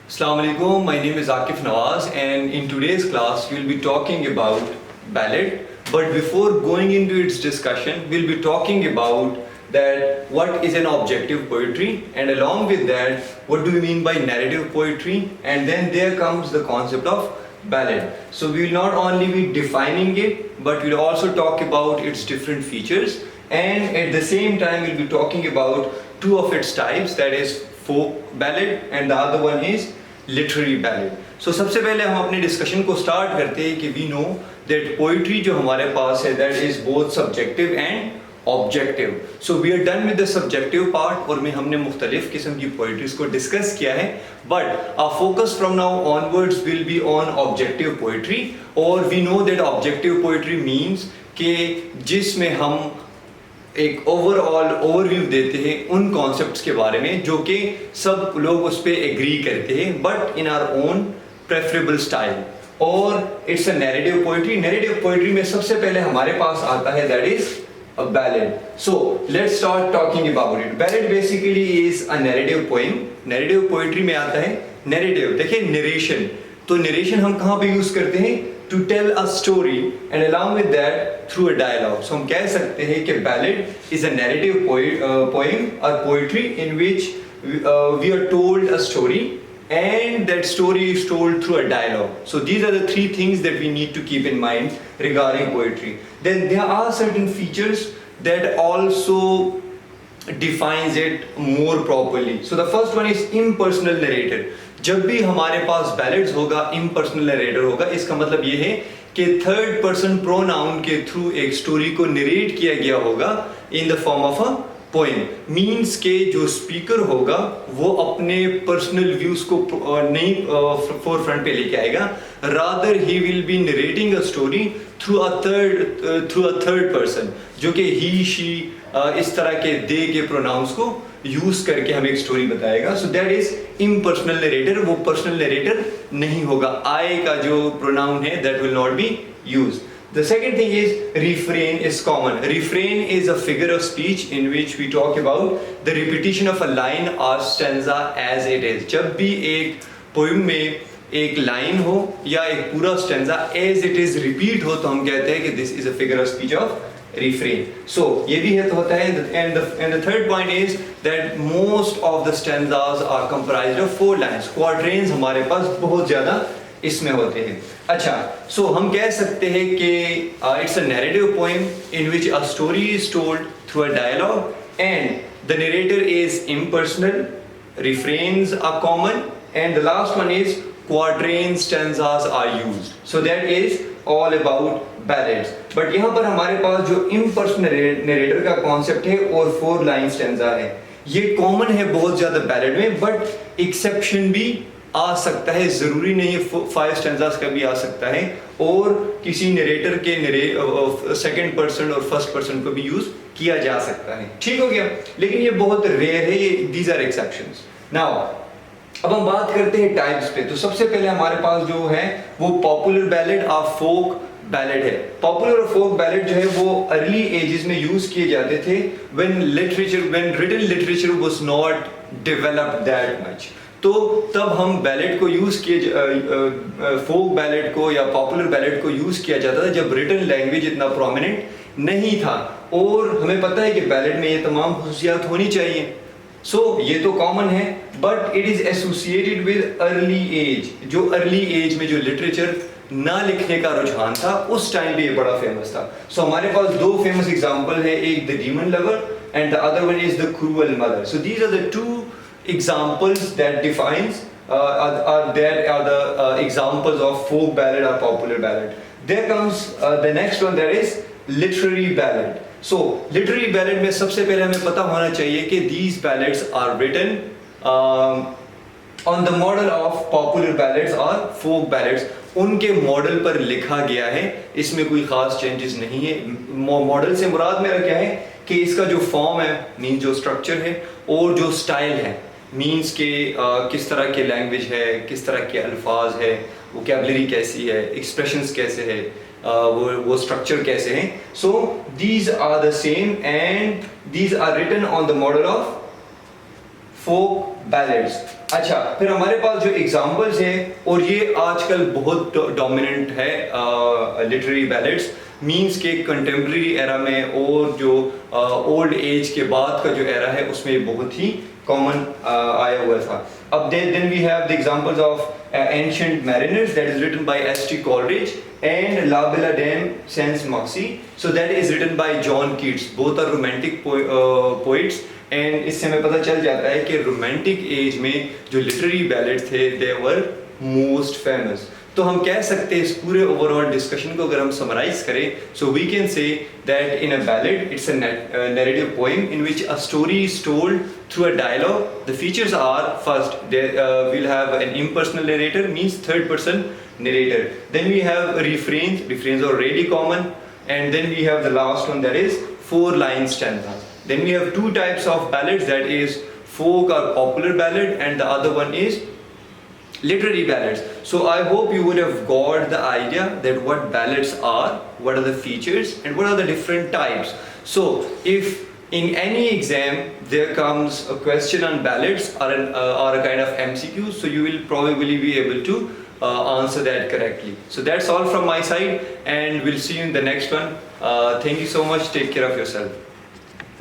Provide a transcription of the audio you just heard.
Assalamu alaikum, my name is Akif Nawaz and in today's class we'll be talking about ballad. But before going into its discussion, we'll be talking about that what is an objective poetry, and along with that what do we mean by narrative poetry, and then there comes the concept of ballad. So we will not only be defining it, but we'll also talk about its different features, and at the same time we'll be talking about two of its types, that is folk ballad and the other one is literary ballad. So सबसे पहले हम अपने discussion को start करते हैं कि we know that poetry जो हमारे पास है that is both subjective and objective. So we are done with the subjective part और में हमने मुख्तलिफ किस्म की पोइट्रीज को डिस्कस किया है, but our focus from now onwards will be on objective poetry. और we know that objective poetry means कि जिसमें हम एक ओवरऑल ओवरव्यू देते हैं उन कॉन्सेप्ट्स के बारे में जो कि सब लोग उस पर एग्री करते हैं, but in our own preferable style. और it's a narrative poetry. Narrative poetry में सबसे पहले हमारे पास आता है that is a ballad. So let's start talking about it. Ballad basically is a narrative poem. Narrative poetry में आता है नैरेटिव. देखिए नरेशन, तो नरेशन हम कहाँ पे यूज करते हैं? To tell a story and along with that through a dialogue. So हम कह सकते हैं कि ballad is a narrative poem or poetry in which we are told a story and that story is told through a dialogue. So these are the three things that we need to keep in mind regarding poetry. Then there are certain features that also defines it more properly. So the first one is impersonal narrator. जब भी हमारे पास ballads होगा impersonal narrator होगा, इसका मतलब ये है कि थर्ड पर्सन प्रोनाउन के थ्रू एक स्टोरी को नरेट किया गया होगा in the form of a poem. Means के जो स्पीकर होगा वो अपने पर्सनल व्यूज को नहीं फोर फ्रंट पे लेके आएगा, rather he will be narrating a story through a third person, जो कि ही शी इस तरह के दे के प्रोनाउंस को यूज करके हमें एक स्टोरी बताएगा. So that is impersonal narrator. वो पर्सनल नरेटर नहीं होगा. आई का जो प्रोनाउन है that will not be used. The second thing is refrain is common. Refrain is a figure of speech in which we talk about the repetition of a line or stanza as it is. जब भी एक poem में एक line हो या एक पूरा stanza as it is repeat हो तो हम कहते हैं कि this is a figure of speech of refrain. So ये भी है तो होता है. And the third point is that most of the stanzas are comprised of 4 lines. Quatrains हमारे पास बहुत ज़्यादा इसमें होते हैं. अच्छा, सो हम कह सकते हैं कि it's a narrative poem in which a story is told through a dialogue and the narrator is impersonal, refrains are common, and the last one is quatrains, stanzas are used. So that is all about ballads. But यहाँ पर हमारे पास जो impersonal narrator का concept है और 4 line stanza है, ये common है बहुत ज़्यादा ballad में, but exception भी आ सकता है. ज़रूरी नहीं है 5 स्टैंजास का भी आ सकता है, और किसी नरेटर के सेकंड पर्सन और फर्स्ट पर्सन को भी यूज किया जा सकता है. ठीक हो गया, लेकिन ये बहुत रेयर है. ये दीज आर एक्सेप्शंस. नाउ अब हम बात करते हैं टाइप्स पे. तो सबसे पहले हमारे पास जो है वो पॉपुलर बैलेड और फोक बैलेड है. पॉपुलर और फोक बैलेड जो है वो अर्ली एजेस में यूज किए जाते थे when written literature was not developed that much. तो तब हम बैलेड को यूज किए, फोक बैलेड को या पॉपुलर बैलेड को यूज किया जाता था जब रिटन लैंग्वेज इतना प्रोमिनेंट नहीं था. और हमें पता है कि बैलेड में ये तमाम खुसूसियात होनी चाहिए. सो ये तो कॉमन है, but it is associated with early age. जो अर्ली एज में जो लिटरेचर ना लिखने का रुझान था उस टाइम पे ये बड़ा फेमस था. सो हमारे पास 2 फेमस एग्जांपल है, एक the demon lover and the other one is the cruel mother. So these are the 2 examples that defines the examples of folk ballad or popular ballad. There comes the next one, that is literary ballad. So literary ballad में सबसे पहले हमें पता होना चाहिए कि these ballads are written on the model of popular ballads or folk ballads. उनके model पर लिखा गया है, इसमें कोई खास चेंजेस नहीं है. मॉडल से मुराद मेरा क्या है कि इसका जो फॉर्म है, मीन्स जो स्ट्रक्चर है, और जो स्टाइल है, मीन्स के किस तरह के लैंग्वेज है, किस तरह के अल्फाज है, वोकैबुलरी कैसी है, एक्सप्रेशंस कैसे है, वो स्ट्रक्चर कैसे हैं. So these are the same and these are written on the model of folk ballads. अच्छा, फिर हमारे पास जो एग्जांपल्स हैं, और ये आजकल बहुत डोमिनेंट है लिटरेरी बैलेड्स, मींस के कंटेम्प्रेरी एरा में और जो ओल्ड एज के बाद का जो एरा है उसमें ये बहुत ही कॉमन आया हुआ था। अब then we have the examples of Ancient Mariners, that is written by S.T. Coleridge, and La Bella Dame sans Moxie, so that is written by John Keats. Both are romantic poets, and इससे हमें पता चल जाता है कि romantic as में जो literary ballads थे they were most famous। तो हम कह सकते हैं इस पूरे ओवरऑल डिस्कशन को अगर हम समराइज करें, so we can say that in a ballad it's a narrative poem in which a story is told through a dialogue. The features are, first we'll have an impersonal narrator, means third person narrator. Then we have refrains are really common, and then we have the last one, that is 4-line stanza. Then we have two types of ballads, that is folk or popular ballad, and the other one is literary ballads. So I hope you would have got the idea that what ballads are, what are the features, and what are the different types. So if in any exam there comes a question on ballads or a kind of MCQ, so you will probably be able to answer that correctly. So that's all from my side, and we'll see you in the next one. Thank you so much. Take care of yourself.